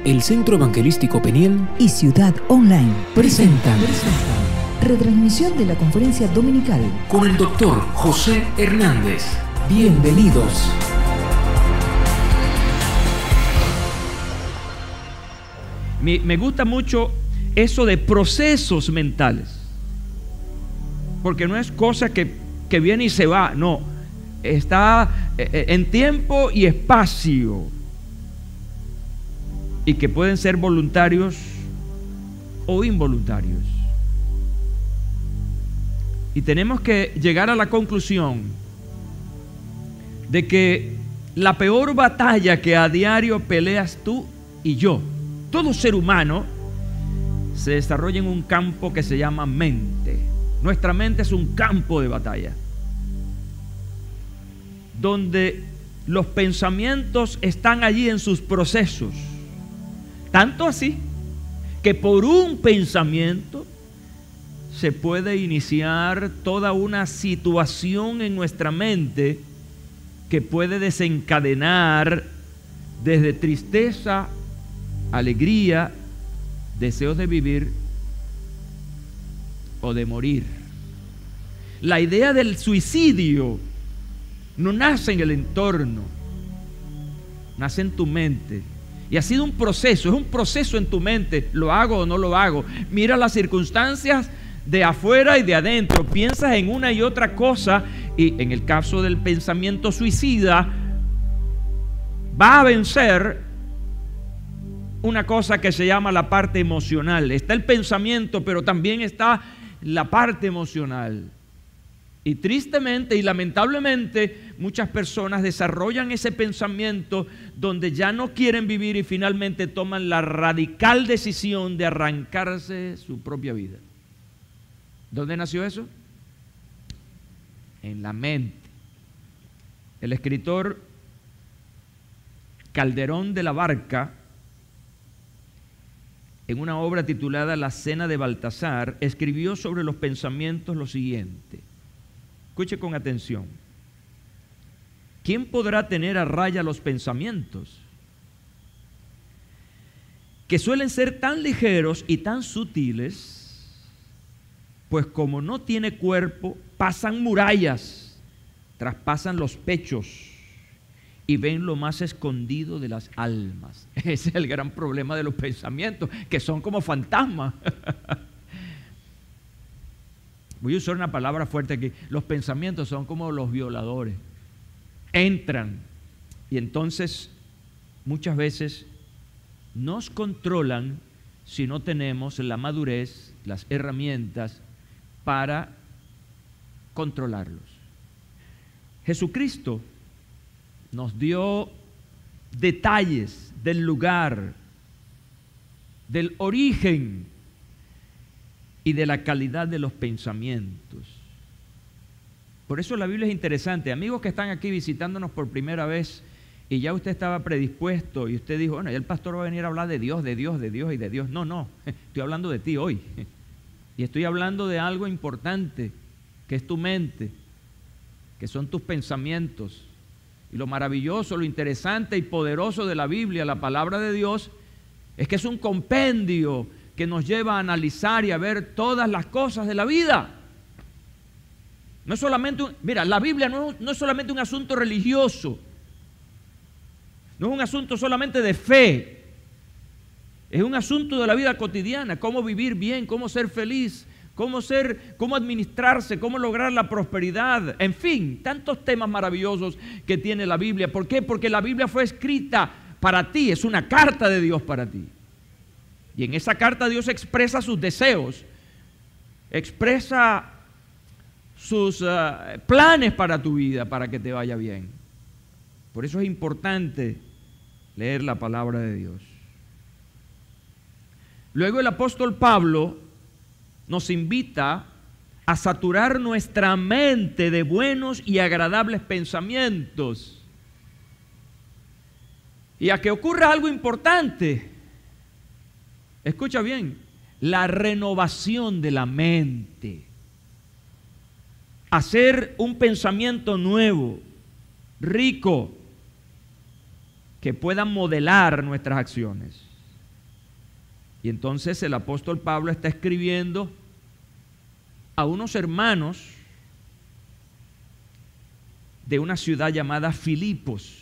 El Centro Evangelístico Peniel y Ciudad Online presentan retransmisión de la conferencia dominical con el Dr. José Hernández. Bienvenidos. Me gusta mucho eso de procesos mentales, porque no es cosa que viene y se va, no, está en tiempo y espacio, y que pueden ser voluntarios o involuntarios. Y tenemos que llegar a la conclusión de que la peor batalla que a diario peleas tú y yo, todo ser humano, se desarrolla en un campo que se llama mente. Nuestra mente es un campo de batalla, donde los pensamientos están allí en sus procesos. Tanto así que por un pensamiento se puede iniciar toda una situación en nuestra mente que puede desencadenar desde tristeza, alegría, deseos de vivir o de morir. La idea del suicidio no nace en el entorno, nace en tu mente. Y ha sido un proceso, es un proceso en tu mente. ¿Lo hago o no lo hago? Mira las circunstancias de afuera y de adentro. Piensas en una y otra cosa, y en el caso del pensamiento suicida, va a vencer una cosa que se llama la parte emocional. Está el pensamiento, pero también está la parte emocional. Y tristemente y lamentablemente muchas personas desarrollan ese pensamiento donde ya no quieren vivir y finalmente toman la radical decisión de arrancarse su propia vida. ¿Dónde nació eso? En la mente. El escritor Calderón de la Barca, en una obra titulada La Cena de Baltasar, escribió sobre los pensamientos lo siguiente. Escuche con atención. ¿Quién podrá tener a raya los pensamientos? Que suelen ser tan ligeros y tan sutiles, pues como no tiene cuerpo, pasan murallas, traspasan los pechos y ven lo más escondido de las almas. Ese es el gran problema de los pensamientos, que son como fantasmas. Voy a usar una palabra fuerte aquí. Los pensamientos son como los violadores. Entran y entonces muchas veces nos controlan si no tenemos la madurez, las herramientas para controlarlos. Jesucristo nos dio detalles del lugar, del origen y de la calidad de los pensamientos. Por eso la Biblia es interesante. Amigos que están aquí visitándonos por primera vez y ya usted estaba predispuesto y usted dijo, bueno, ya el pastor va a venir a hablar de Dios, de Dios, de Dios y de Dios. No, estoy hablando de ti hoy. Y estoy hablando de algo importante, que es tu mente, que son tus pensamientos. Y lo maravilloso, lo interesante y poderoso de la Biblia, la palabra de Dios, es que es un compendio que nos lleva a analizar y a ver todas las cosas de la vida. No es solamente mira, la Biblia no es solamente un asunto religioso, no es un asunto solamente de fe, es un asunto de la vida cotidiana, cómo vivir bien, cómo ser feliz, cómo administrarse, cómo lograr la prosperidad, en fin, tantos temas maravillosos que tiene la Biblia. ¿Por qué? Porque la Biblia fue escrita para ti, es una carta de Dios para ti. Y en esa carta Dios expresa sus deseos, expresa sus planes para tu vida, para que te vaya bien. Por eso es importante leer la palabra de Dios. Luego el apóstol Pablo nos invita a saturar nuestra mente de buenos y agradables pensamientos. Y a que ocurra algo importante. Escucha bien, la renovación de la mente. Hacer un pensamiento nuevo, rico, que pueda modelar nuestras acciones. Y entonces el apóstol Pablo está escribiendo a unos hermanos de una ciudad llamada Filipos.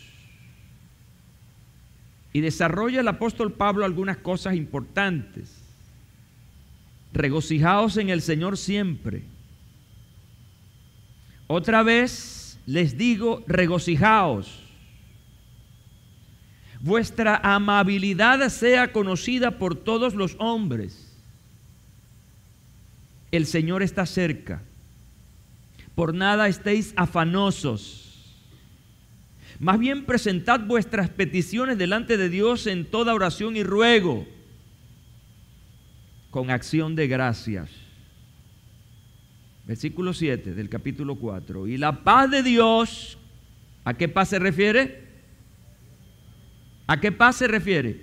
Y desarrolla el apóstol Pablo algunas cosas importantes. Regocijaos en el Señor siempre. Otra vez les digo, regocijaos. Vuestra amabilidad sea conocida por todos los hombres. El Señor está cerca. Por nada estéis afanosos. Más bien presentad vuestras peticiones delante de Dios en toda oración y ruego, con acción de gracias. Versículo 7 del capítulo 4. Y la paz de Dios, ¿a qué paz se refiere? ¿A qué paz se refiere?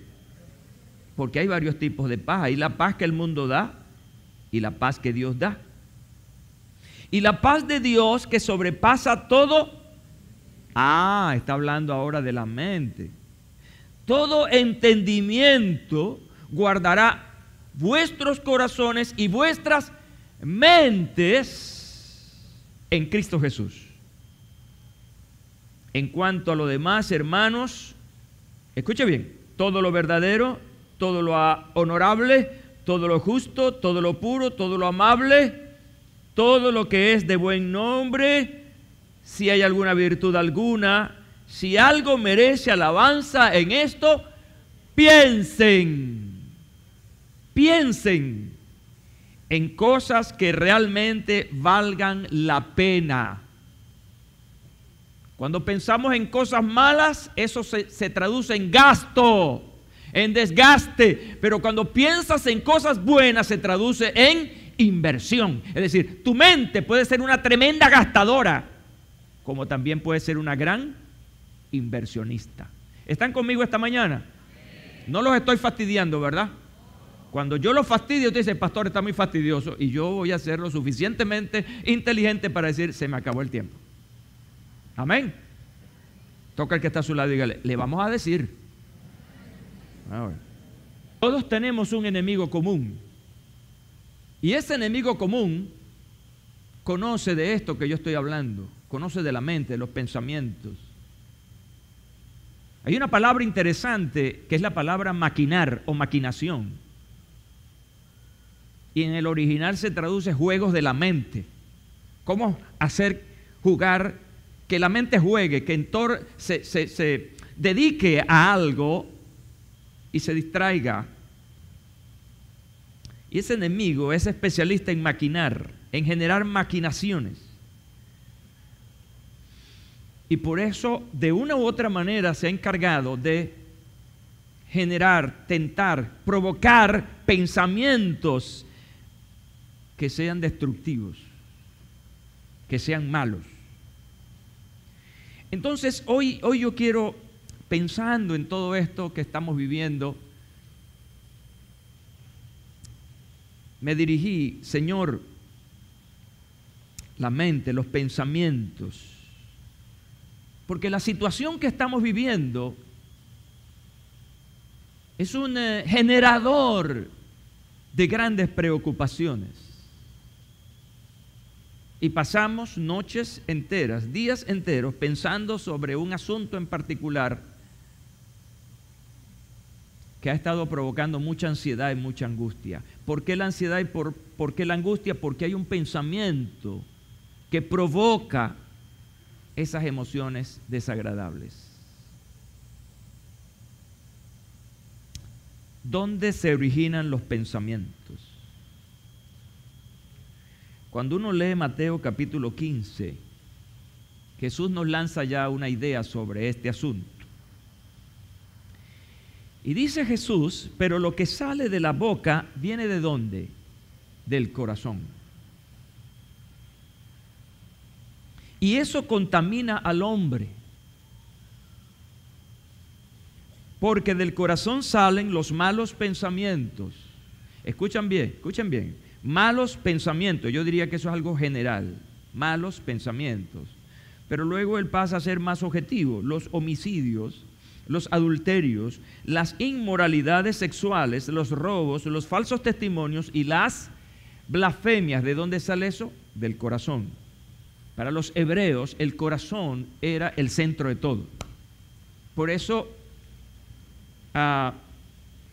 Porque hay varios tipos de paz. Hay la paz que el mundo da y la paz que Dios da. Y la paz de Dios que sobrepasa todo. Está hablando ahora de la mente. Todo entendimiento guardará vuestros corazones y vuestras mentes en Cristo Jesús. En cuanto a lo demás, hermanos, escuche bien, todo lo verdadero, todo lo honorable, todo lo justo, todo lo puro, todo lo amable, todo lo que es de buen nombre, si hay alguna virtud alguna, si algo merece alabanza, en esto piensen en cosas que realmente valgan la pena. Cuando pensamos en cosas malas, eso se traduce en gasto, en desgaste. Pero cuando piensas en cosas buenas, se traduce en inversión. Es decir, tu mente puede ser una tremenda gastadora, como también puede ser una gran inversionista. ¿Están conmigo esta mañana? No los estoy fastidiando, ¿verdad? Cuando yo los fastidio, usted dice, pastor, está muy fastidioso, y yo voy a ser lo suficientemente inteligente para decir, se me acabó el tiempo. Amén. Toca al que está a su lado y dígale, le vamos a decir. Todos tenemos un enemigo común. Y ese enemigo común conoce de esto que yo estoy hablando. Conoce de la mente, de los pensamientos. Hay una palabra interesante que es la palabra maquinar o maquinación. Y en el original se traduce juegos de la mente. ¿Cómo hacer jugar, que la mente juegue, que se dedique a algo y se distraiga? Y ese enemigo es especialista en maquinar, en generar maquinaciones. Y por eso, de una u otra manera, se ha encargado de generar, tentar, provocar pensamientos que sean destructivos, que sean malos. Entonces, hoy yo quiero, pensando en todo esto que estamos viviendo, me dirigí, Señor, la mente, los pensamientos, porque la situación que estamos viviendo es un generador de grandes preocupaciones. Y pasamos noches enteras, días enteros, pensando sobre un asunto en particular que ha estado provocando mucha ansiedad y mucha angustia. ¿Por qué la ansiedad y por qué la angustia? Porque hay un pensamiento que provoca esas emociones desagradables. ¿Dónde se originan los pensamientos? Cuando uno lee Mateo capítulo 15, Jesús nos lanza ya una idea sobre este asunto. Y dice Jesús, pero lo que sale de la boca viene ¿de dónde? Del corazón. Y eso contamina al hombre. Porque del corazón salen los malos pensamientos. Escuchen bien. Malos pensamientos, yo diría que eso es algo general. Malos pensamientos. Pero luego él pasa a ser más objetivo. Los homicidios, los adulterios, las inmoralidades sexuales, los robos, los falsos testimonios y las blasfemias. ¿De dónde sale eso? Del corazón. Para los hebreos, el corazón era el centro de todo. Por eso,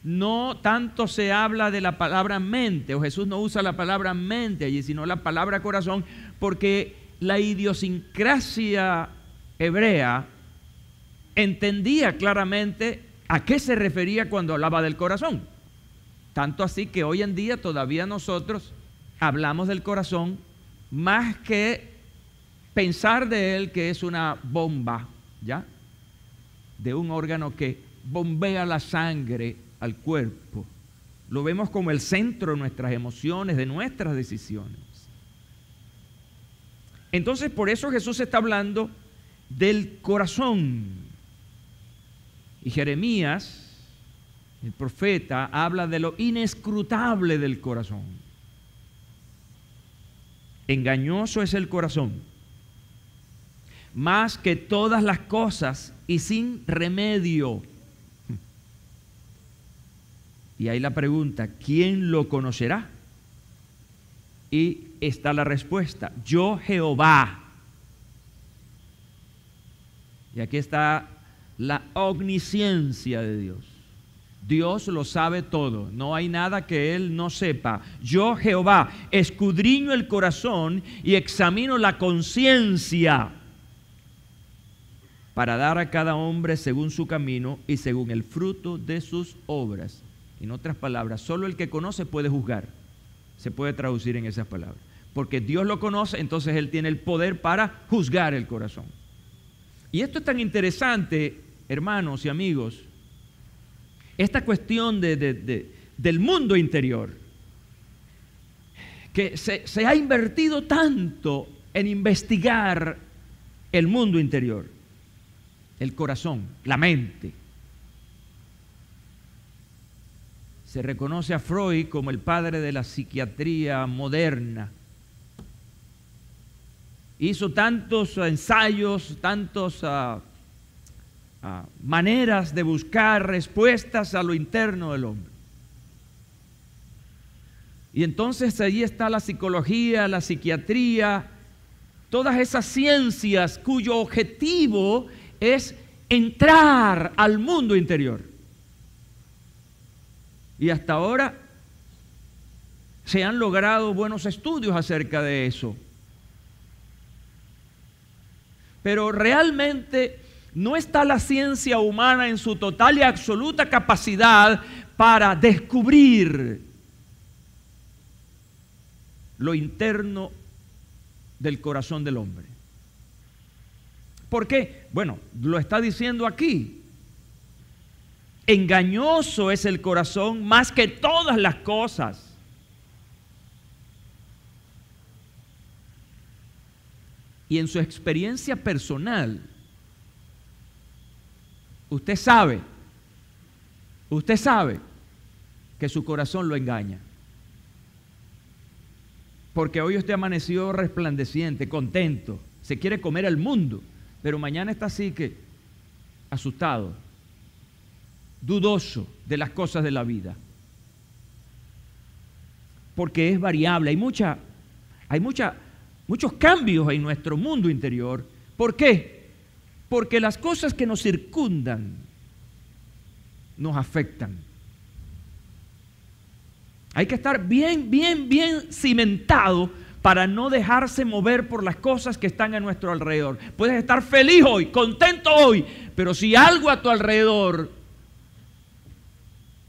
no tanto se habla de la palabra mente, o Jesús no usa la palabra mente allí, sino la palabra corazón, porque la idiosincrasia hebrea entendía claramente a qué se refería cuando hablaba del corazón. Tanto así que hoy en día todavía nosotros hablamos del corazón más que pensar de él que es una bomba, ¿ya? De un órgano que bombea la sangre al cuerpo. Lo vemos como el centro de nuestras emociones, de nuestras decisiones. Entonces, por eso Jesús está hablando del corazón. Y Jeremías, el profeta, habla de lo inescrutable del corazón. Engañoso es el corazón, más que todas las cosas y sin remedio. Y ahí la pregunta, ¿quién lo conocerá? Y está la respuesta, yo Jehová. Y aquí está la omnisciencia de Dios. Dios lo sabe todo, no hay nada que Él no sepa. Yo Jehová escudriño el corazón y examino la conciencia para dar a cada hombre según su camino y según el fruto de sus obras. En otras palabras, solo el que conoce puede juzgar. Se puede traducir en esas palabras. Porque Dios lo conoce, entonces Él tiene el poder para juzgar el corazón. Y esto es tan interesante, hermanos y amigos, esta cuestión del mundo interior, que se ha invertido tanto en investigar el mundo interior, el corazón, la mente. Se reconoce a Freud como el padre de la psiquiatría moderna. Hizo tantos ensayos, tantas maneras de buscar respuestas a lo interno del hombre. Y entonces allí está la psicología, la psiquiatría, todas esas ciencias cuyo objetivo es entrar al mundo interior. Y hasta ahora se han logrado buenos estudios acerca de eso. Pero realmente no está la ciencia humana en su total y absoluta capacidad para descubrir lo interno del corazón del hombre. ¿Por qué? Bueno, lo está diciendo aquí. Engañoso es el corazón más que todas las cosas. Y en su experiencia personal, usted sabe que su corazón lo engaña. Porque hoy usted amaneció resplandeciente, contento, se quiere comer el mundo, pero mañana está así que asustado, dudoso de las cosas de la vida. Porque es variable, hay muchos cambios en nuestro mundo interior. ¿Por qué? Porque las cosas que nos circundan nos afectan. Hay que estar bien cimentado para no dejarse mover por las cosas que están a nuestro alrededor. Puedes estar feliz hoy, contento hoy, pero si algo a tu alrededor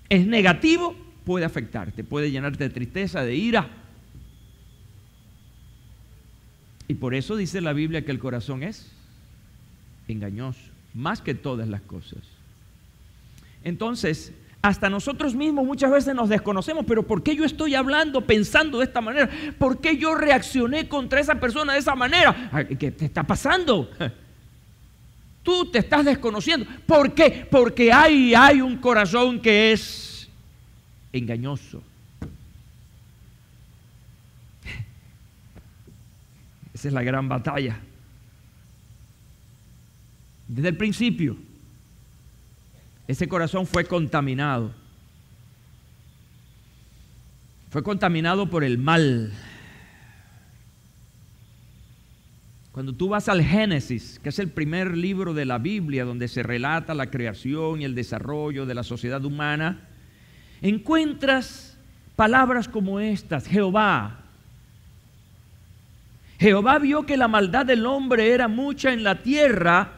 es negativo, puede afectarte, puede llenarte de tristeza, de ira. Y por eso dice la Biblia que el corazón es engañoso, más que todas las cosas. Entonces, hasta nosotros mismos muchas veces nos desconocemos. Pero ¿por qué yo estoy hablando, pensando de esta manera? ¿Por qué yo reaccioné contra esa persona de esa manera? ¿Qué te está pasando? Tú te estás desconociendo. ¿Por qué? Porque hay un corazón que es engañoso. Esa es la gran batalla. Desde el principio, Ese corazón fue contaminado. Fue contaminado por el mal. Cuando tú vas al Génesis, que es el primer libro de la Biblia donde se relata la creación y el desarrollo de la sociedad humana, encuentras palabras como estas: Jehová vio que la maldad del hombre era mucha en la tierra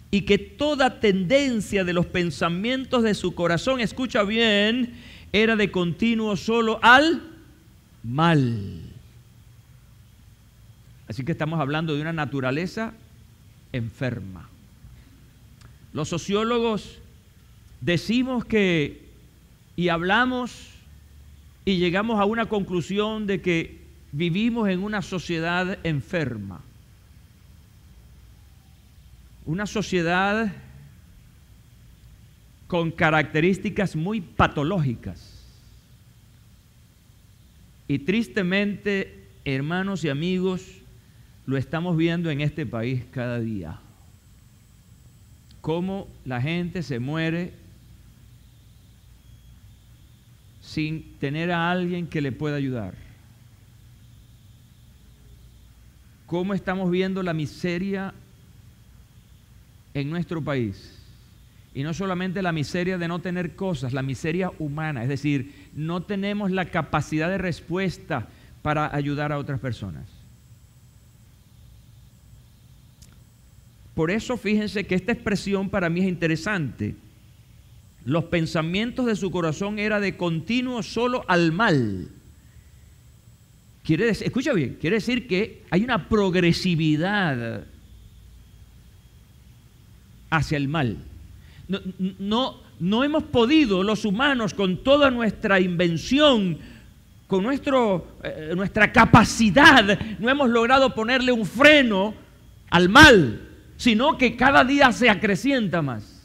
y que toda tendencia de los pensamientos de su corazón, escucha bien, era de continuo solo al mal. Así que estamos hablando de una naturaleza enferma. Los sociólogos decimos que, y hablamos y llegamos a una conclusión de que vivimos en una sociedad enferma. Una sociedad con características muy patológicas. Y tristemente, hermanos y amigos, lo estamos viendo en este país cada día. Cómo la gente se muere sin tener a alguien que le pueda ayudar. Cómo estamos viendo la miseria en nuestro país. Y no solamente la miseria de no tener cosas, la miseria humana. Es decir, no tenemos la capacidad de respuesta para ayudar a otras personas. Por eso fíjense que esta expresión para mí es interesante. Los pensamientos de su corazón eran de continuo solo al mal. Quiere decir, escucha bien, quiere decir que hay una progresividad hacia el mal. No hemos podido los humanos, con toda nuestra invención, con nuestra capacidad, no hemos logrado ponerle un freno al mal, sino que cada día se acrecienta más.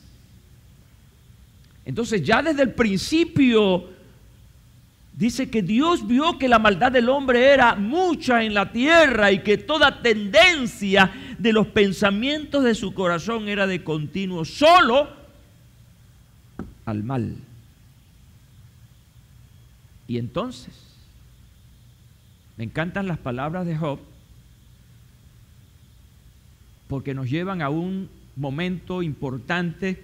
Entonces ya desde el principio dice que Dios vio que la maldad del hombre era mucha en la tierra y que toda tendencia de los pensamientos de su corazón era de continuo solo al mal. Y entonces, me encantan las palabras de Job, porque nos llevan a un momento importante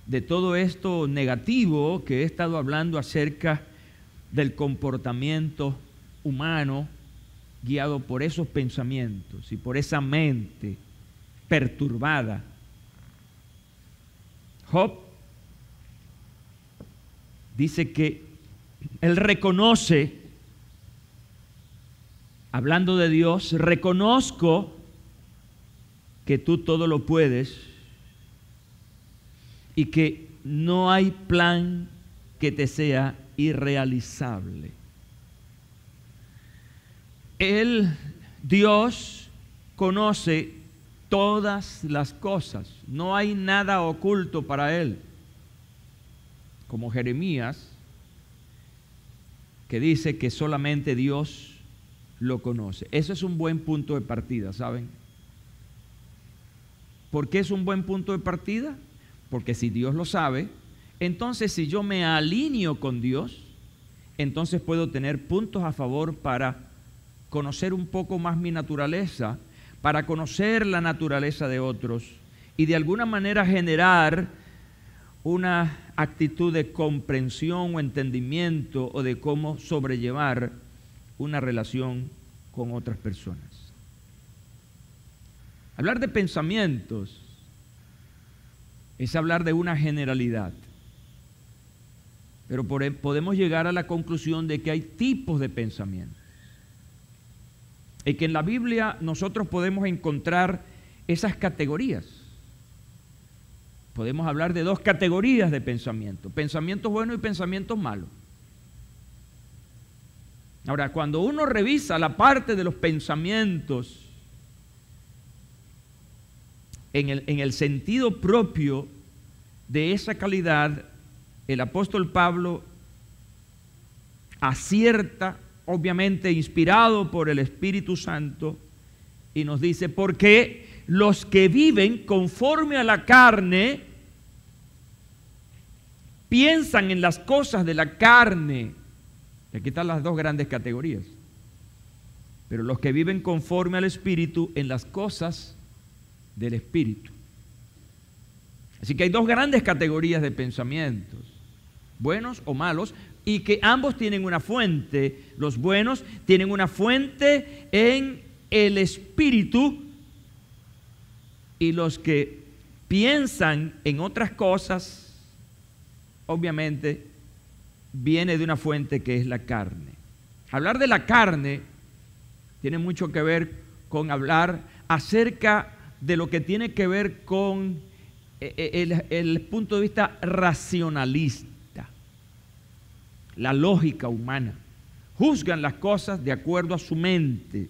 de todo esto negativo que he estado hablando acerca del comportamiento humano guiado por esos pensamientos y por esa mente perturbada. Job dice que él reconoce, hablando de Dios, reconozco que tú todo lo puedes y que no hay plan que te sea irrealizable. Dios conoce todas las cosas, no hay nada oculto para Él. Como Jeremías, que dice que solamente Dios lo conoce. Eso es un buen punto de partida, ¿saben? ¿Por qué es un buen punto de partida? Porque si Dios lo sabe, entonces si yo me alineo con Dios, entonces puedo tener puntos a favor para conocer un poco más mi naturaleza, para conocer la naturaleza de otros y de alguna manera generar una actitud de comprensión o entendimiento o de cómo sobrellevar una relación con otras personas. Hablar de pensamientos es hablar de una generalidad, pero podemos llegar a la conclusión de que hay tipos de pensamientos y que en la Biblia nosotros podemos encontrar esas categorías. Podemos hablar de dos categorías de pensamientos: pensamientos buenos y pensamientos malos. Ahora, cuando uno revisa la parte de los pensamientos en el sentido propio de esa calidad, el apóstol Pablo acierta, obviamente inspirado por el Espíritu Santo, y nos dice: porque los que viven conforme a la carne piensan en las cosas de la carne. Y aquí están las dos grandes categorías. Pero los que viven conforme al Espíritu en las cosas del Espíritu. Así que hay dos grandes categorías de pensamientos, buenos o malos, y que ambos tienen una fuente. Los buenos tienen una fuente en el Espíritu, y los que piensan en otras cosas, obviamente, viene de una fuente que es la carne. Hablar de la carne tiene mucho que ver con hablar acerca de lo que tiene que ver con el punto de vista racionalista, la lógica humana. Juzgan las cosas de acuerdo a su mente,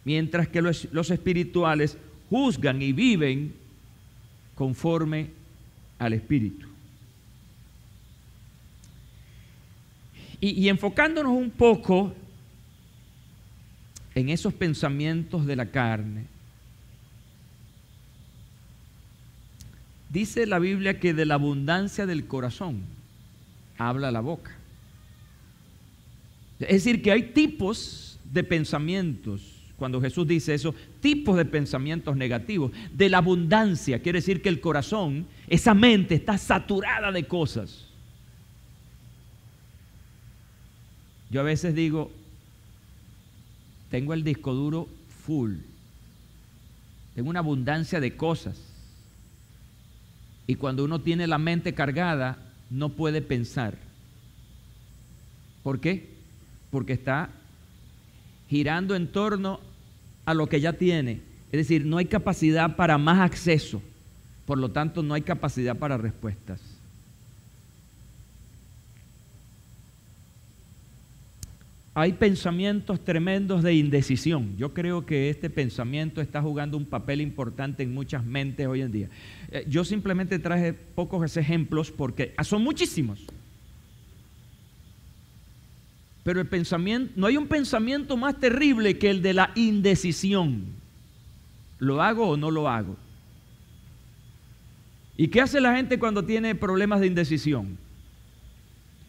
mientras que los espirituales juzgan y viven conforme al Espíritu. Y enfocándonos un poco en esos pensamientos de la carne, dice la Biblia que de la abundancia del corazón habla la boca. Es decir, que hay tipos de pensamientos. Cuando Jesús dice eso, tipos de pensamientos negativos. De la abundancia, quiere decir que el corazón, esa mente está saturada de cosas. Yo a veces digo, tengo el disco duro full. Tengo una abundancia de cosas. Y cuando uno tiene la mente cargada, no puede pensar. ¿Por qué? Porque está girando en torno a lo que ya tiene. Es decir, no hay capacidad para más acceso. Por lo tanto, no hay capacidad para respuestas. Hay pensamientos tremendos de indecisión. Yo creo que este pensamiento está jugando un papel importante en muchas mentes hoy en día. Yo simplemente traje pocos ejemplos porque son muchísimos. Pero el pensamiento, no hay un pensamiento más terrible que el de la indecisión. ¿Lo hago o no lo hago? ¿Y qué hace la gente cuando tiene problemas de indecisión?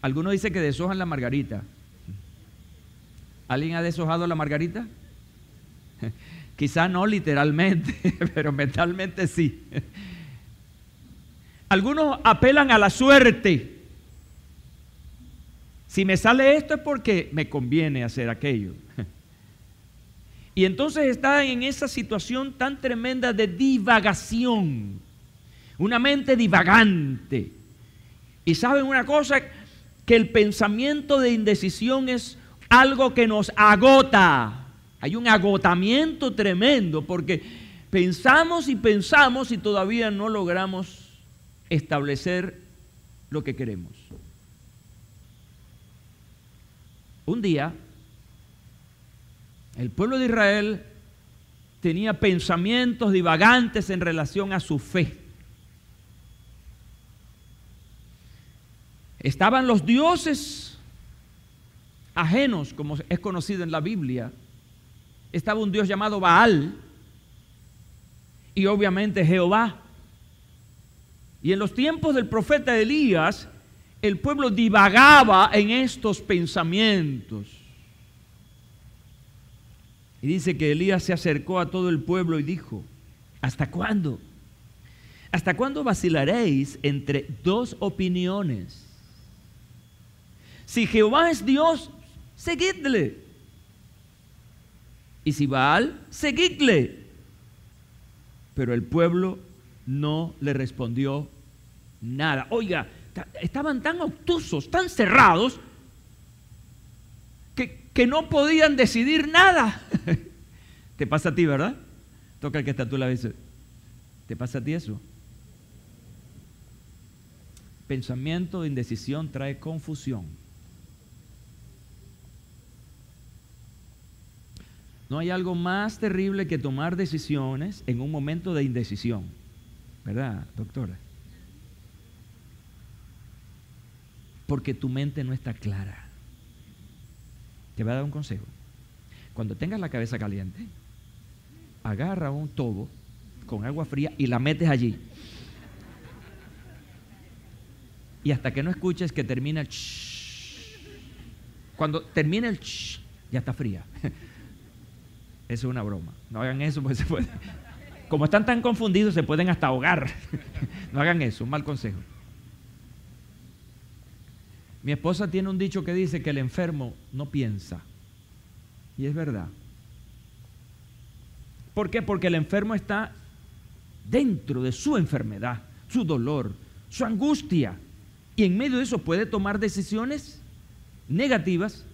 Algunos dicen que deshojan la margarita. ¿Alguien ha deshojado la margarita? Quizá no literalmente, pero mentalmente sí. Algunos apelan a la suerte. Si me sale esto es porque me conviene hacer aquello. Y entonces está en esa situación tan tremenda de divagación. Una mente divagante. Y saben una cosa, que el pensamiento de indecisión es algo que nos agota. Hay un agotamiento tremendo porque pensamos y todavía no logramos establecer lo que queremos. Un día, el pueblo de Israel tenía pensamientos divagantes en relación a su fe. Estaban los dioses ajenos, como es conocido en la Biblia. Estaba un dios llamado Baal y obviamente Jehová. Y en los tiempos del profeta Elías, el pueblo divagaba en estos pensamientos. Y dice que Elías se acercó a todo el pueblo y dijo: ¿hasta cuándo? ¿Hasta cuándo vacilaréis entre dos opiniones? Si Jehová es Dios, seguidle. Y si Baal, seguidle. Pero el pueblo no le respondió nada. Oiga, estaban tan obtusos, tan cerrados, que no podían decidir nada. Te pasa a ti, ¿verdad? Toca el que está a tu lado y dice: ¿te pasa a ti eso? Pensamiento de indecisión trae confusión. No hay algo más terrible que tomar decisiones en un momento de indecisión, ¿verdad, doctora? Porque tu mente no está clara. Te voy a dar un consejo. Cuando tengas la cabeza caliente, agarra un tobo con agua fría y la metes allí. y hasta que no escuches que termina el shh. Cuando termina el shh, ya está fría. Eso es una broma. No hagan eso porque se puede. Como están tan confundidos, se pueden hasta ahogar. No hagan eso, un mal consejo. Mi esposa tiene un dicho que dice que el enfermo no piensa. Y es verdad. ¿Por qué? Porque el enfermo está dentro de su enfermedad, su dolor, su angustia. Y en medio de eso puede tomar decisiones negativas,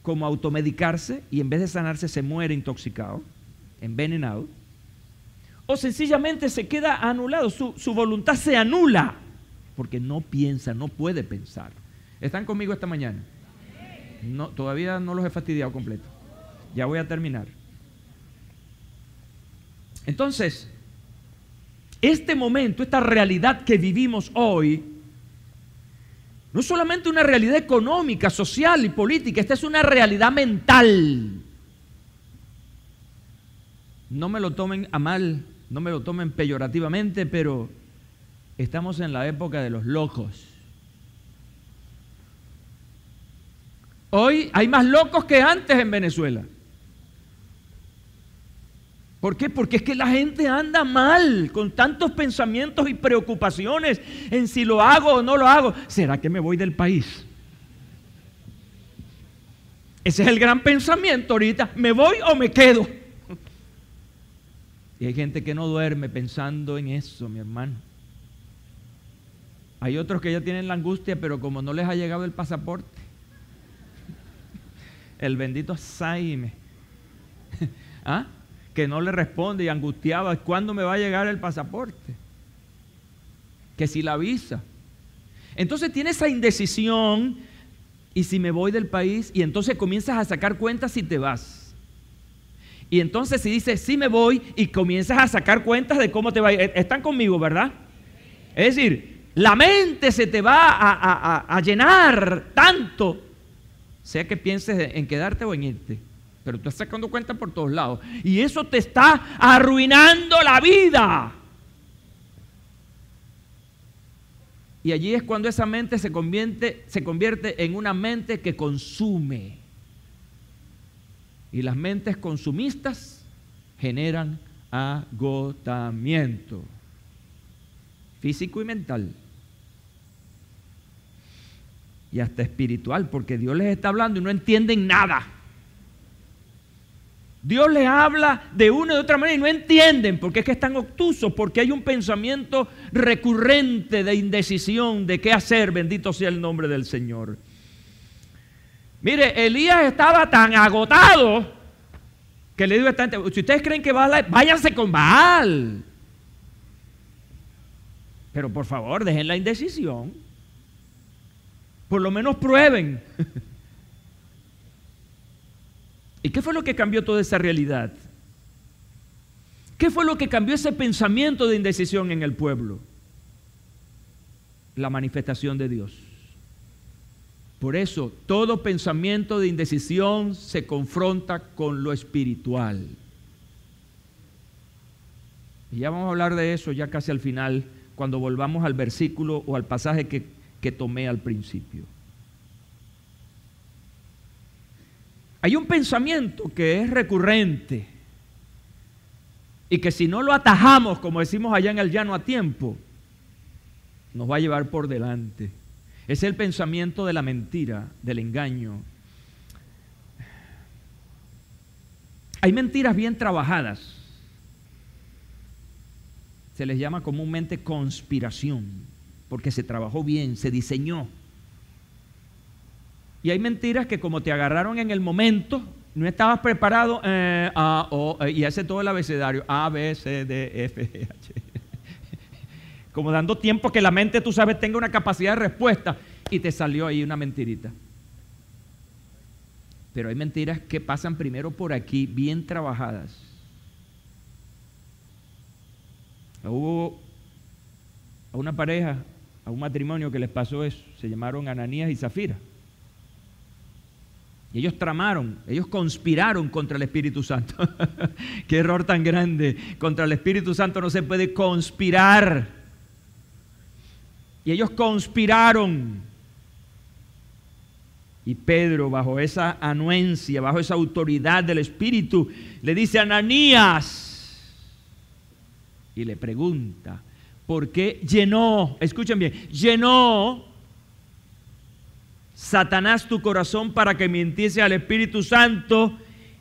como automedicarse, y en vez de sanarse se muere intoxicado, envenenado. O sencillamente se queda anulado, su voluntad se anula, porque no piensa, no puede pensar. ¿Están conmigo esta mañana? No, todavía no los he fastidiado completo. Ya voy a terminar. Entonces, este momento, esta realidad que vivimos hoy, no es solamente una realidad económica, social y política, esta es una realidad mental. No me lo tomen a mal, no me lo tomen peyorativamente, pero estamos en la época de los locos. Hoy hay más locos que antes en Venezuela. ¿Por qué? Porque es que la gente anda mal, con tantos pensamientos y preocupaciones en si lo hago o no lo hago. ¿Será que me voy del país? Ese es el gran pensamiento ahorita. ¿Me voy o me quedo? Y hay gente que no duerme pensando en eso, mi hermano. Hay otros que ya tienen la angustia, pero como no les ha llegado el pasaporte, el bendito Saime, ¿ah? Que no le responde y angustiaba, ¿cuándo me va a llegar el pasaporte? Que si la visa. Entonces tiene esa indecisión, y si me voy del país, y entonces comienzas a sacar cuentas si te vas. Y entonces si dices, sí me voy, y comienzas a sacar cuentas de cómo te va a ir. Están conmigo, ¿verdad? Es decir, la mente se te va a llenar tanto, sea que pienses en quedarte o en irte. Pero tú estás sacando cuentas por todos lados. Y eso te está arruinando la vida. Y allí es cuando esa mente se convierte en una mente que consume. Y las mentes consumistas generan agotamiento físico y mental. Y hasta espiritual, porque Dios les está hablando y no entienden nada. Dios les habla de una y de otra manera y no entienden, porque es que están obtusos, porque hay un pensamiento recurrente de indecisión de qué hacer. Bendito sea el nombre del Señor. Mire, Elías estaba tan agotado que le dijo a esta gente, si ustedes creen que Baal, váyanse con Baal. Pero por favor, dejen la indecisión. Por lo menos prueben. ¿Y qué fue lo que cambió toda esa realidad? ¿Qué fue lo que cambió ese pensamiento de indecisión en el pueblo? La manifestación de Dios. Por eso, todo pensamiento de indecisión se confronta con lo espiritual. Y ya vamos a hablar de eso ya casi al final, cuando volvamos al versículo o al pasaje que tomé al principio. Hay un pensamiento que es recurrente y que si no lo atajamos, como decimos allá en el llano, a tiempo, nos va a llevar por delante. Es el pensamiento de la mentira, del engaño. Hay mentiras bien trabajadas. Se les llama comúnmente conspiración, porque se trabajó bien, se diseñó. Y hay mentiras que como te agarraron en el momento, no estabas preparado, y hace todo el abecedario, A, B, C, D, F, G, H. Como dando tiempo que la mente, tú sabes, tenga una capacidad de respuesta, y te salió ahí una mentirita. Pero hay mentiras que pasan primero por aquí, bien trabajadas. Hubo a una pareja, a un matrimonio que les pasó eso, se llamaron Ananías y Zafira. Y ellos tramaron, ellos conspiraron contra el Espíritu Santo. Qué error tan grande. Contra el Espíritu Santo no se puede conspirar. Y ellos conspiraron. Y Pedro, bajo esa anuencia, bajo esa autoridad del Espíritu, le dice a Ananías, y le pregunta, ¿por qué llenó, escuchen bien, llenó Satanás tu corazón para que mintiese al Espíritu Santo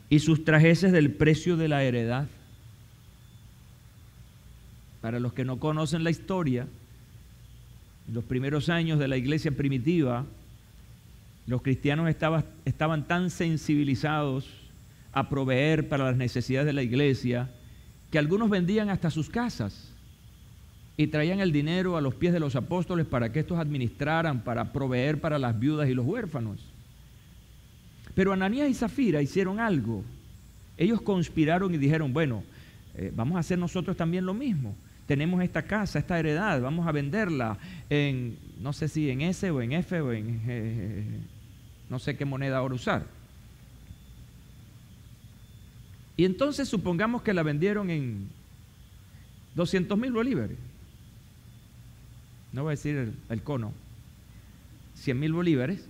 y sustrajeses del precio de la heredad? Para los que no conocen la historia, en los primeros años de la iglesia primitiva, los cristianos estaban tan sensibilizados a proveer para las necesidades de la iglesia que algunos vendían hasta sus casas y traían el dinero a los pies de los apóstoles para que estos administraran, para proveer para las viudas y los huérfanos. Pero Ananías y Zafira hicieron algo. Ellos conspiraron y dijeron, bueno, vamos a hacer nosotros también lo mismo. Tenemos esta casa, esta heredad, vamos a venderla en, no sé si en S o en F o en no sé qué moneda ahora usar. Y entonces supongamos que la vendieron en 200,000 bolívares. No voy a decir el cono, 100,000 bolívares.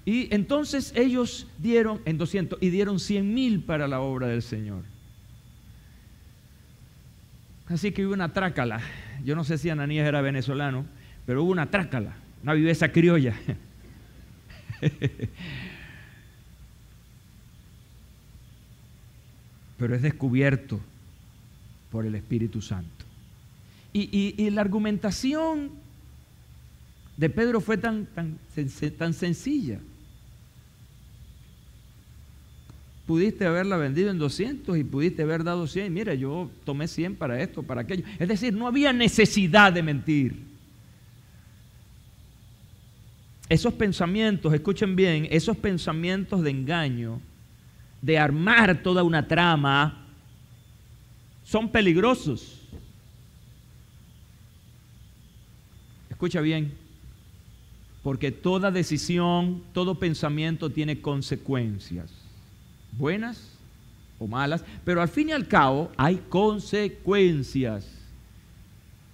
Y entonces ellos dieron en 200 y dieron 100,000 para la obra del Señor. Así que hubo una trácala. Yo no sé si Ananías era venezolano, pero hubo una trácala, una viveza criolla. Pero es descubierto por el Espíritu Santo. Y la argumentación de Pedro fue tan sencilla. Pudiste haberla vendido en 200 y pudiste haber dado 100. Mira, yo tomé 100 para esto, para aquello. Es decir, no había necesidad de mentir. Esos pensamientos, escuchen bien, esos pensamientos de engaño, de armar toda una trama, son peligrosos. Escucha bien, porque toda decisión, todo pensamiento tiene consecuencias, buenas o malas, pero al fin y al cabo hay consecuencias.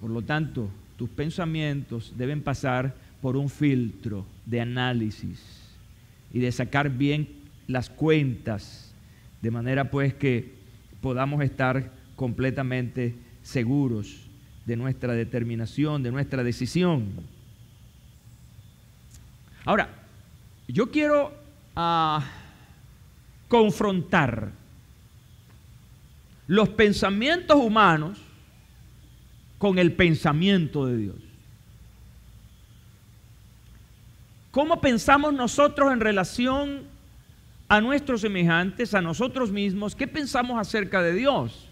Por lo tanto, tus pensamientos deben pasar por un filtro de análisis y de sacar bien las cuentas, de manera pues que podamos estar completamente seguros de nuestra determinación, de nuestra decisión. Ahora, yo quiero confrontar los pensamientos humanos con el pensamiento de Dios. ¿Cómo pensamos nosotros en relación a nuestros semejantes, a nosotros mismos? ¿Qué pensamos acerca de Dios?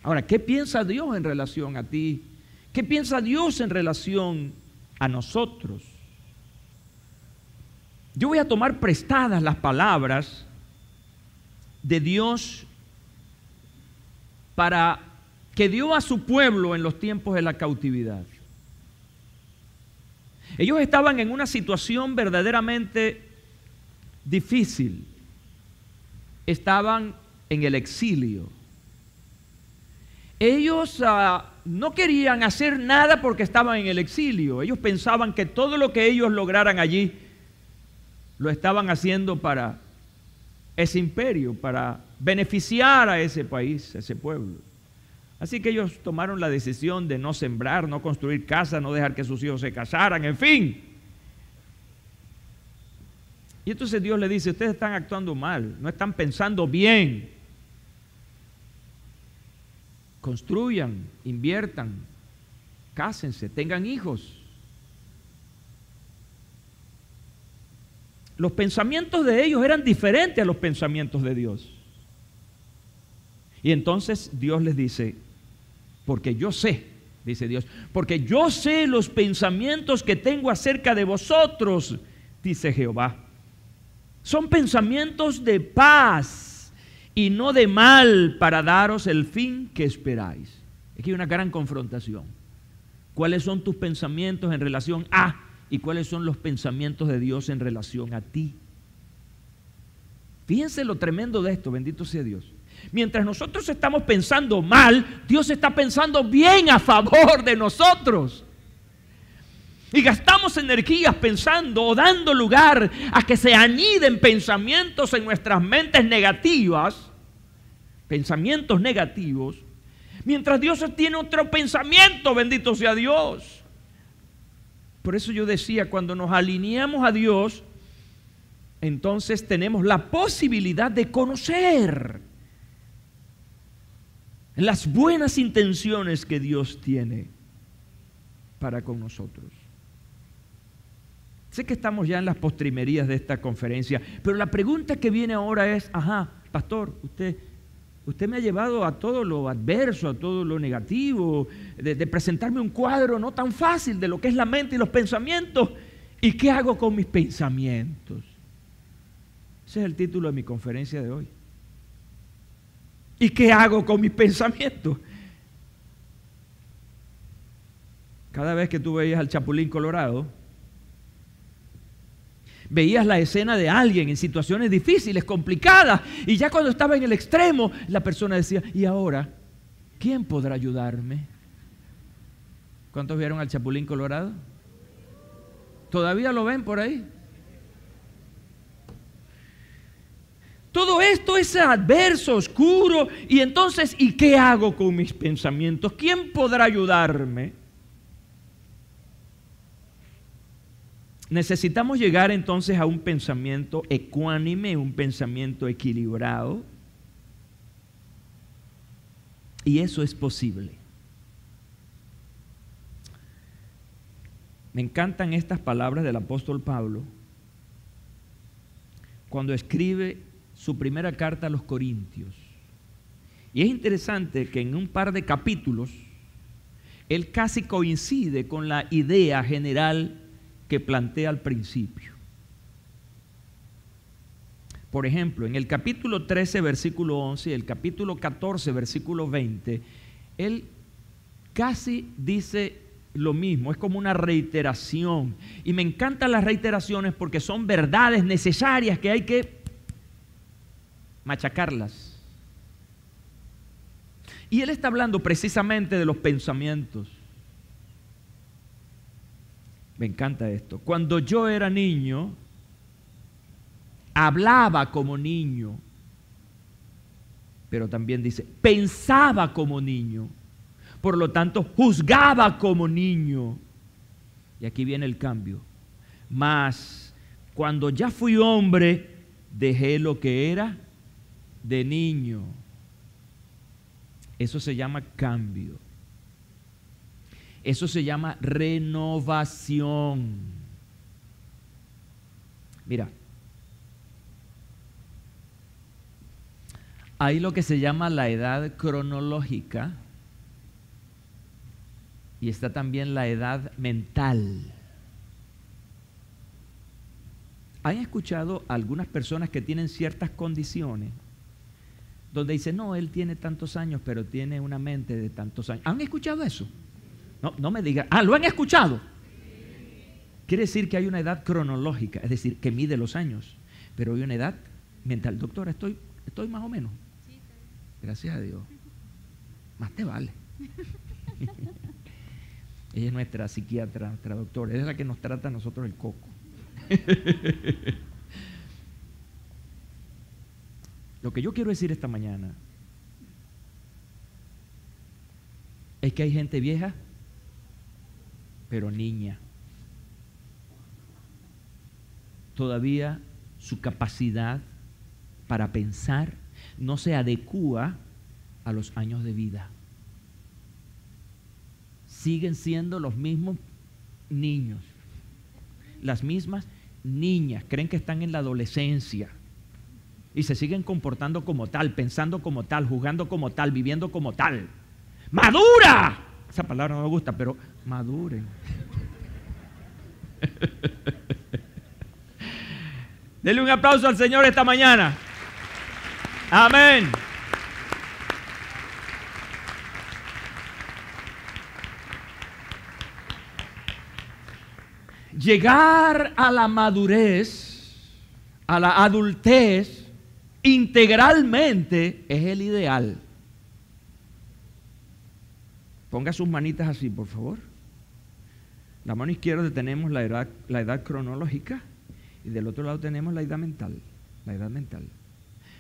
Ahora, ¿qué piensa Dios en relación a ti? ¿Qué piensa Dios en relación a nosotros? Yo voy a tomar prestadas las palabras de Dios que dio a su pueblo en los tiempos de la cautividad. Ellos estaban en una situación verdaderamente difícil. Estaban en el exilio. Ellos no querían hacer nada porque estaban en el exilio. Ellos pensaban que todo lo que ellos lograran allí lo estaban haciendo para ese imperio, para beneficiar a ese país, a ese pueblo. Así que ellos tomaron la decisión de no sembrar, no construir casas, no dejar que sus hijos se casaran, en fin. Y entonces Dios le dice, ustedes están actuando mal, no están pensando bien. Construyan, inviertan, cásense, tengan hijos. Los pensamientos de ellos eran diferentes a los pensamientos de Dios. Y entonces Dios les dice, porque yo sé, dice Dios, porque yo sé los pensamientos que tengo acerca de vosotros, dice Jehová. Son pensamientos de paz y no de mal, para daros el fin que esperáis. Aquí hay una gran confrontación. ¿Cuáles son tus pensamientos en relación a y cuáles son los pensamientos de Dios en relación a ti? Fíjense lo tremendo de esto, bendito sea Dios. Mientras nosotros estamos pensando mal, Dios está pensando bien a favor de nosotros. y gastamos energías pensando o dando lugar a que se aniden pensamientos en nuestras mentes negativas, pensamientos negativos, mientras Dios tiene otro pensamiento, bendito sea Dios. Por eso yo decía, cuando nos alineamos a Dios, entonces tenemos la posibilidad de conocer las buenas intenciones que Dios tiene para con nosotros. Sé que estamos ya en las postrimerías de esta conferencia, pero la pregunta que viene ahora es, pastor, usted me ha llevado a todo lo adverso, a todo lo negativo, de presentarme un cuadro no tan fácil de lo que es la mente y los pensamientos. ¿Y qué hago con mis pensamientos? Ese es el título de mi conferencia de hoy. ¿Y qué hago con mis pensamientos? Cada vez que tú veías al Chapulín Colorado, veías la escena de alguien en situaciones difíciles, complicadas, y ya cuando estaba en el extremo, la persona decía, ¿y ahora quién podrá ayudarme? ¿Cuántos vieron al Chapulín Colorado? ¿Todavía lo ven por ahí? Todo esto es adverso, oscuro, y entonces, ¿y qué hago con mis pensamientos? ¿Quién podrá ayudarme? Necesitamos llegar entonces a un pensamiento ecuánime, un pensamiento equilibrado, y eso es posible. Me encantan estas palabras del apóstol Pablo cuando escribe su primera carta a los Corintios. Y es interesante que en un par de capítulos él casi coincide con la idea general que plantea al principio. Por ejemplo, en el capítulo 13, versículo 11, y el capítulo 14, versículo 20, él casi dice lo mismo, es como una reiteración. Y me encantan las reiteraciones porque son verdades necesarias que hay que machacarlas. Y él está hablando precisamente de los pensamientos. Me encanta esto. Cuando yo era niño, hablaba como niño, pero también dice, pensaba como niño, por lo tanto, juzgaba como niño. Y aquí viene el cambio. Mas, cuando ya fui hombre, dejé lo que era de niño. Eso se llama cambio. Eso se llama renovación. Mira, hay lo que se llama la edad cronológica y está también la edad mental. ¿Han escuchado a algunas personas que tienen ciertas condiciones donde dicen, no, él tiene tantos años, pero tiene una mente de tantos años? ¿Han escuchado eso? No me digan, ¿lo han escuchado? Quiere decir que hay una edad cronológica, es decir, que mide los años, pero hay una edad mental. Doctora, estoy más o menos. Gracias a Dios. Más te vale. Ella es nuestra psiquiatra, nuestra doctora, ella es la que nos trata a nosotros el coco. Lo que yo quiero decir esta mañana es que hay gente vieja, pero niña. Todavía su capacidad para pensar no se adecúa a los años de vida. Siguen siendo los mismos niños, las mismas niñas, creen que están en la adolescencia y se siguen comportando como tal, pensando como tal, jugando como tal, viviendo como tal. ¡Madura! Esa palabra no me gusta, pero maduren. Denle un aplauso al Señor esta mañana. Amén. Llegar a la madurez, a la adultez, integralmente es el ideal. Ponga sus manitas así, por favor. La mano izquierda tenemos la edad cronológica y del otro lado tenemos la edad mental. La edad mental.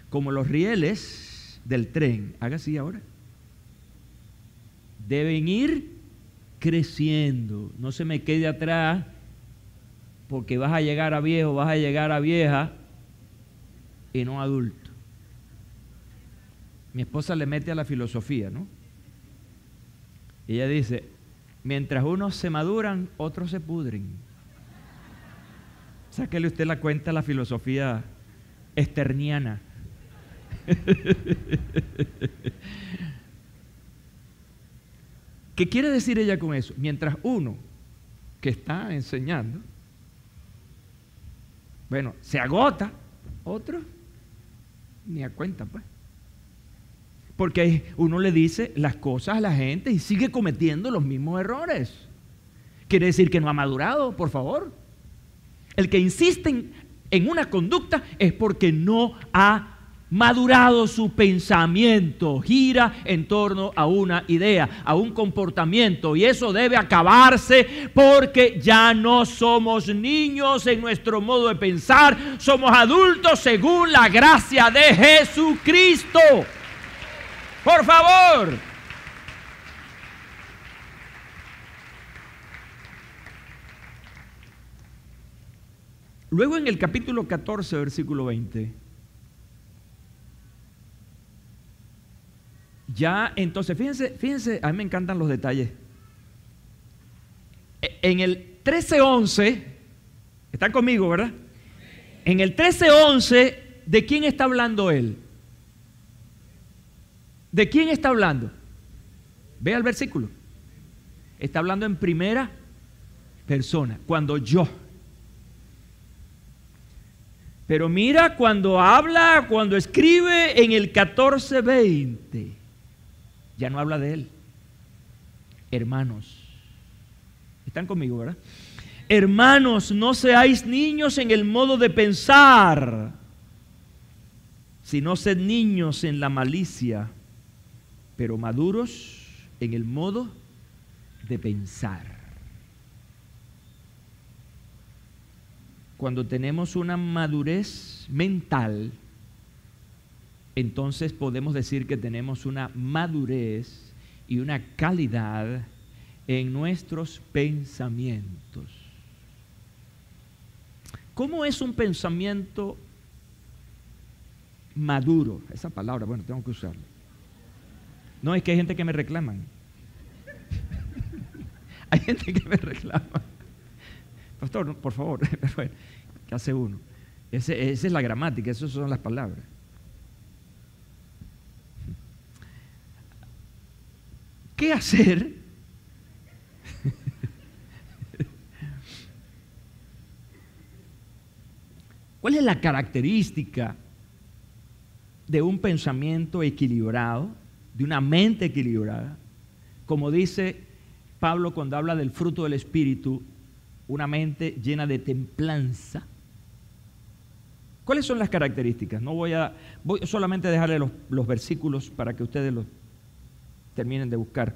Como los rieles del tren, haga así ahora, deben ir creciendo. No se me quede atrás porque vas a llegar a viejo, vas a llegar a vieja y no adulto. Mi esposa le mete a la filosofía, ¿no? Ella dice, mientras unos se maduran, otros se pudren. Sáquele usted la cuenta a la filosofía esterniana. ¿Qué quiere decir ella con eso? Mientras uno que está enseñando, bueno, se agota, otro ni a cuenta, pues. Porque uno le dice las cosas a la gente y sigue cometiendo los mismos errores. Quiere decir que no ha madurado, por favor. El que insiste en una conducta es porque no ha madurado su pensamiento, gira en torno a una idea, a un comportamiento, y eso debe acabarse porque ya no somos niños en nuestro modo de pensar, somos adultos según la gracia de Jesucristo. Por favor. Luego en el capítulo 14, versículo 20, ya entonces, fíjense, a mí me encantan los detalles. En el 13:11, están conmigo, ¿verdad? En el 13:11, ¿de quién está hablando él? ¿De quién está hablando? Vea el versículo. Está hablando en primera persona, cuando yo. Pero mira cuando habla, cuando escribe en el 14:20, ya no habla de él. Hermanos, están conmigo, ¿verdad? Hermanos, no seáis niños en el modo de pensar, sino sed niños en la malicia, pero maduros en el modo de pensar. Cuando tenemos una madurez mental, entonces podemos decir que tenemos una madurez y una calidad en nuestros pensamientos. ¿Cómo es un pensamiento maduro? Esa palabra, bueno, tengo que usarla. No, es que hay gente que me reclaman. Hay gente que me reclama. Pastor, por favor, ¿qué hace uno? Esa es la gramática, esas son las palabras. ¿Qué hacer? ¿Cuál es la característica de un pensamiento equilibrado, de una mente equilibrada? Como dice Pablo cuando habla del fruto del Espíritu, una mente llena de templanza. ¿Cuáles son las características? Voy solamente a dejarle los versículos para que ustedes los terminen de buscar.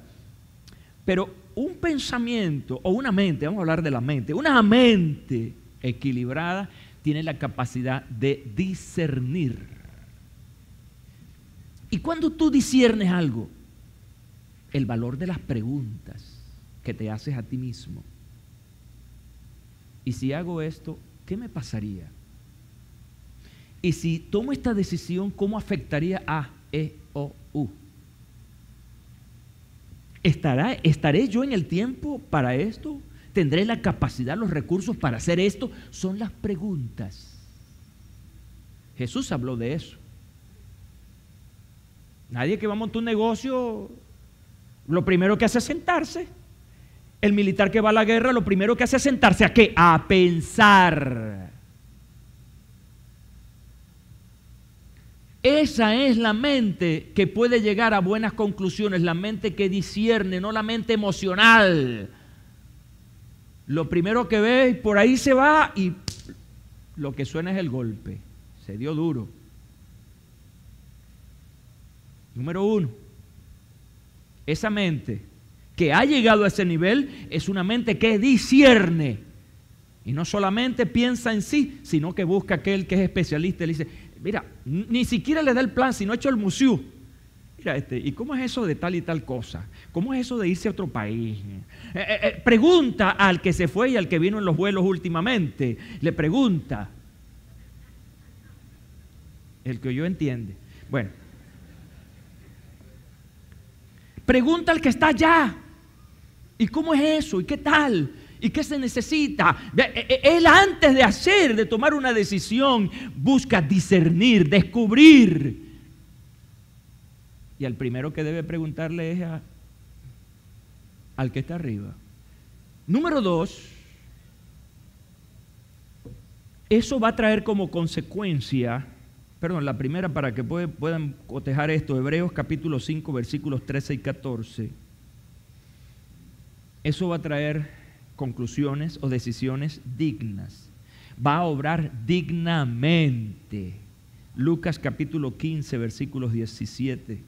Pero un pensamiento o una mente, vamos a hablar de la mente, una mente equilibrada tiene la capacidad de discernir. Y cuando tú disiernes algo, el valor de las preguntas que te haces a ti mismo. Y si hago esto, ¿qué me pasaría? Y si tomo esta decisión, ¿cómo afectaría a E, O, U? ¿Estaré yo en el tiempo para esto? ¿Tendré la capacidad, los recursos para hacer esto? Son las preguntas. Jesús habló de eso. Nadie que va a montar un negocio, lo primero que hace es sentarse. El militar que va a la guerra, lo primero que hace es sentarse. ¿A qué? A pensar. Esa es la mente que puede llegar a buenas conclusiones, la mente que discierne, no la mente emocional. Lo primero que ve, por ahí se va y lo que suena es el golpe. Se dio duro. Número 1, esa mente que ha llegado a ese nivel es una mente que discierne. Y no solamente piensa en sí, sino que busca a aquel que es especialista y le dice, mira, ni siquiera le da el plan, sino ha hecho el museo. Mira, ¿y cómo es eso de tal y tal cosa? ¿Cómo es eso de irse a otro país? Pregunta al que se fue y al que vino en los vuelos últimamente. Le pregunta. El que oyó entiende. Bueno. Pregunta al que está allá. ¿Y cómo es eso? ¿Y qué tal? ¿Y qué se necesita? Él antes de tomar una decisión, busca discernir, descubrir. Y al primero que debe preguntarle es al que está arriba. Número 2, eso va a traer como consecuencia, la primera para que puedan cotejar esto, Hebreos capítulo 5, versículos 13 y 14. Eso va a traer conclusiones o decisiones dignas. Va a obrar dignamente. Lucas capítulo 15, versículos 17.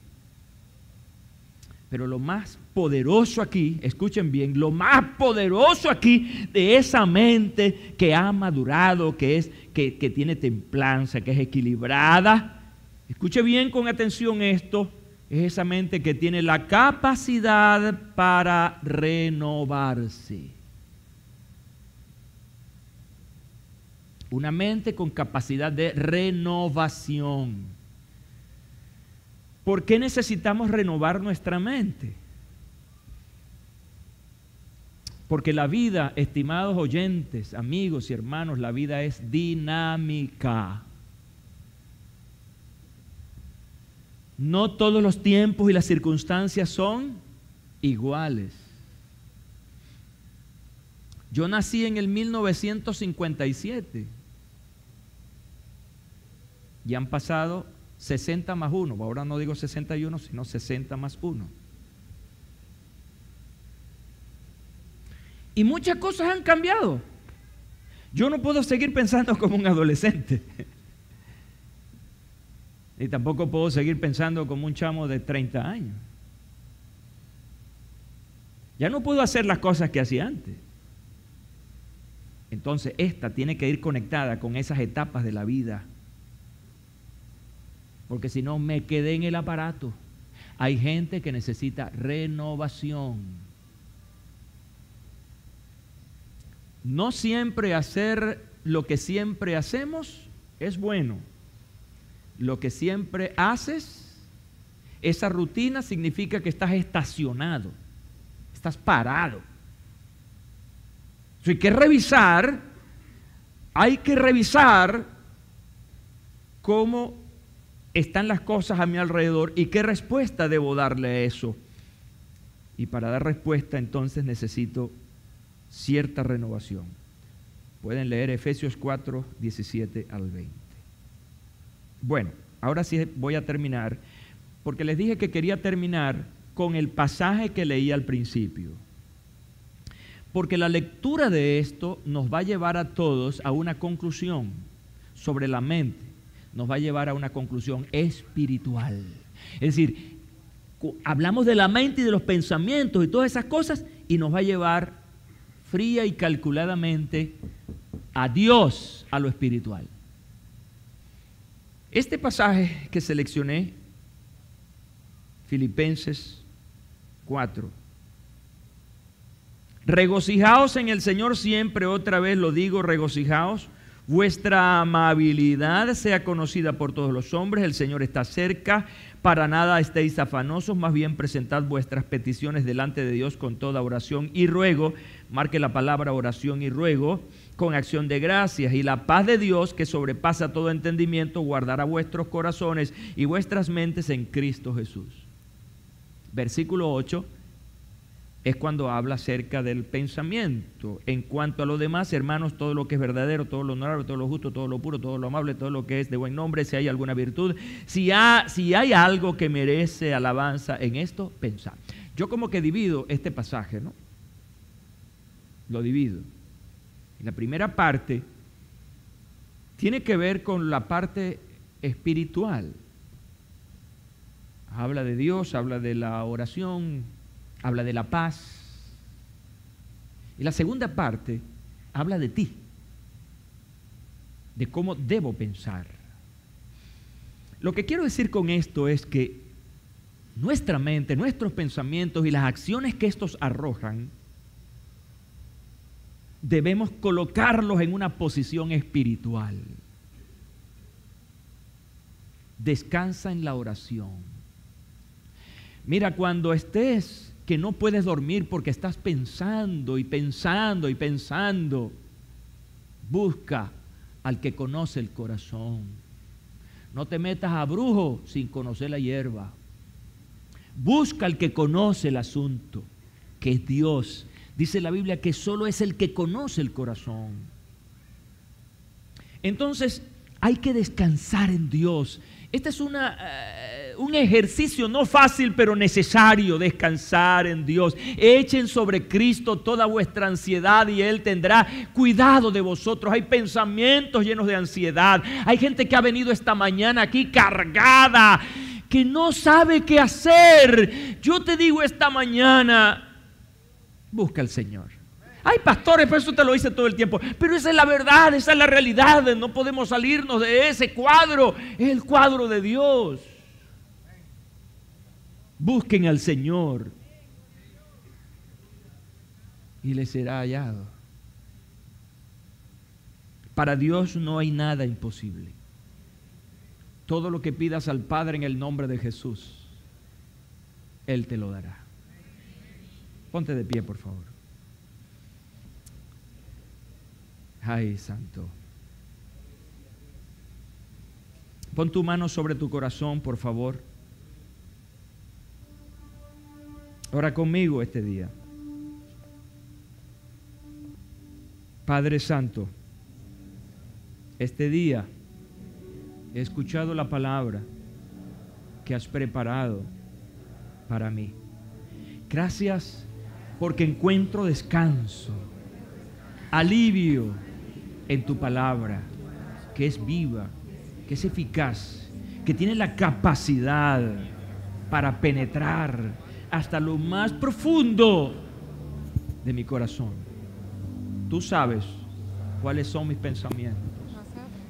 Pero lo más poderoso aquí, escuchen bien, lo más poderoso aquí de esa mente que ha madurado, que tiene templanza, que es equilibrada, escuche bien con atención esto, es esa mente que tiene la capacidad para renovarse. Una mente con capacidad de renovación. ¿Por qué necesitamos renovar nuestra mente? Porque la vida, estimados oyentes, amigos y hermanos, la vida es dinámica. No todos los tiempos y las circunstancias son iguales. Yo nací en el 1957. Y han pasado 60 más 1, ahora no digo 61, sino 60 más 1. Y muchas cosas han cambiado. Yo no puedo seguir pensando como un adolescente. Y tampoco puedo seguir pensando como un chamo de 30 años. Ya no puedo hacer las cosas que hacía antes. Entonces, esta tiene que ir conectada con esas etapas de la vida. Porque si no, me quedé en el aparato. Hay gente que necesita renovación. No siempre hacer lo que siempre hacemos es bueno. Lo que siempre haces, esa rutina significa que estás estacionado, estás parado. Hay que revisar cómo están las cosas a mi alrededor y qué respuesta debo darle a eso. Y para dar respuesta entonces necesito cierta renovación. Pueden leer Efesios 4, 17 al 20. Bueno, ahora sí voy a terminar, porque les dije que quería terminar con el pasaje que leí al principio. Porque la lectura de esto nos va a llevar a todos a una conclusión sobre la mente. Nos va a llevar a una conclusión espiritual. Es decir, hablamos de la mente y de los pensamientos y todas esas cosas y nos va a llevar fría y calculadamente a Dios, a lo espiritual. Este pasaje que seleccioné, Filipenses 4. Regocijaos en el Señor siempre, otra vez lo digo, regocijaos. Vuestra amabilidad sea conocida por todos los hombres, el Señor está cerca, para nada estéis afanosos, más bien presentad vuestras peticiones delante de Dios con toda oración y ruego, marque la palabra oración y ruego, con acción de gracias, y la paz de Dios que sobrepasa todo entendimiento guardará vuestros corazones y vuestras mentes en Cristo Jesús. Versículo 8. Es cuando habla acerca del pensamiento. En cuanto a lo demás, hermanos, todo lo que es verdadero, todo lo honorable, todo lo justo, todo lo puro, todo lo amable, todo lo que es de buen nombre, si hay alguna virtud, si hay algo que merece alabanza en esto, pensad. Yo como que divido este pasaje, ¿no? Lo divido. La primera parte tiene que ver con la parte espiritual. Habla de Dios, habla de la oración, habla de la paz. Y la segunda parte habla de ti, de cómo debo pensar. Lo que quiero decir con esto es que nuestra mente, nuestros pensamientos y las acciones que estos arrojan, debemos colocarlos en una posición espiritual. Descansa en la oración. Mira, cuando estés que no puedes dormir porque estás pensando y pensando y pensando, busca al que conoce el corazón. No te metas a brujo sin conocer la hierba. Busca al que conoce el asunto, que es Dios. Dice la Biblia que solo es el que conoce el corazón. Entonces hay que descansar en Dios. Este es un ejercicio no fácil pero necesario, descansar en Dios. Echen sobre Cristo toda vuestra ansiedad y Él tendrá cuidado de vosotros. Hay pensamientos llenos de ansiedad. Hay gente que ha venido esta mañana aquí cargada, que no sabe qué hacer. Yo te digo esta mañana, busca al Señor. Ay, pastores, pero eso te lo dice todo el tiempo. Pero esa es la verdad, esa es la realidad. No podemos salirnos de ese cuadro. Es el cuadro de Dios. Busquen al Señor y les será hallado. Para Dios no hay nada imposible. Todo lo que pidas al Padre en el nombre de Jesús, Él te lo dará. Ponte de pie, por favor. Ay, santo. Pon tu mano sobre tu corazón, por favor. Ora conmigo este día. Padre Santo, este día he escuchado la palabra que has preparado para mí. Gracias porque encuentro descanso, alivio en tu palabra, que es viva, que es eficaz, que tiene la capacidad para penetrar hasta lo más profundo de mi corazón. Tú sabes cuáles son mis pensamientos,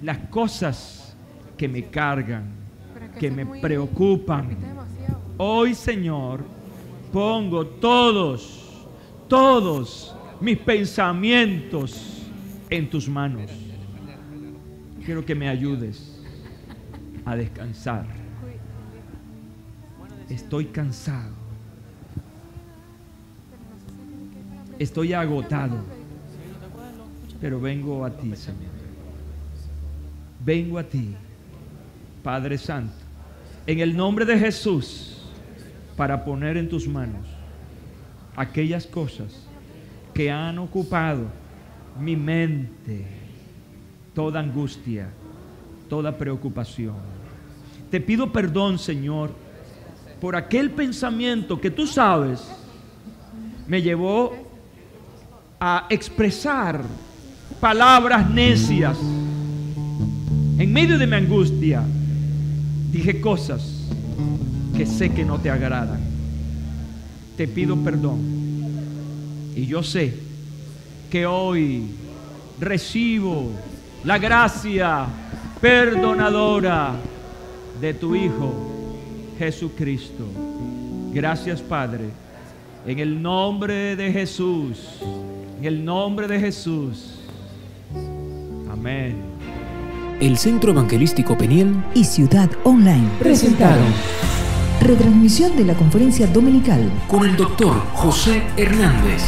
las cosas que me cargan, que me preocupan. Hoy, Señor, pongo todos mis pensamientos en tus manos. Quiero que me ayudes a descansar. Estoy cansado. Estoy agotado. Pero vengo a ti, Señor. Vengo a ti, Padre Santo, en el nombre de Jesús, para poner en tus manos aquellas cosas que han ocupado mi mente, toda angustia, toda preocupación. Te pido perdón, Señor, por aquel pensamiento que tú sabes me llevó a expresar palabras necias. En medio de mi angustia dije cosas que sé que no te agradan. Te pido perdón. Y yo sé que hoy recibo la gracia perdonadora de tu Hijo Jesucristo. Gracias, Padre, en el nombre de Jesús, en el nombre de Jesús. Amén. El Centro Evangelístico Peniel y Ciudad Online presentaron retransmisión de la conferencia dominical con el doctor José Hernández.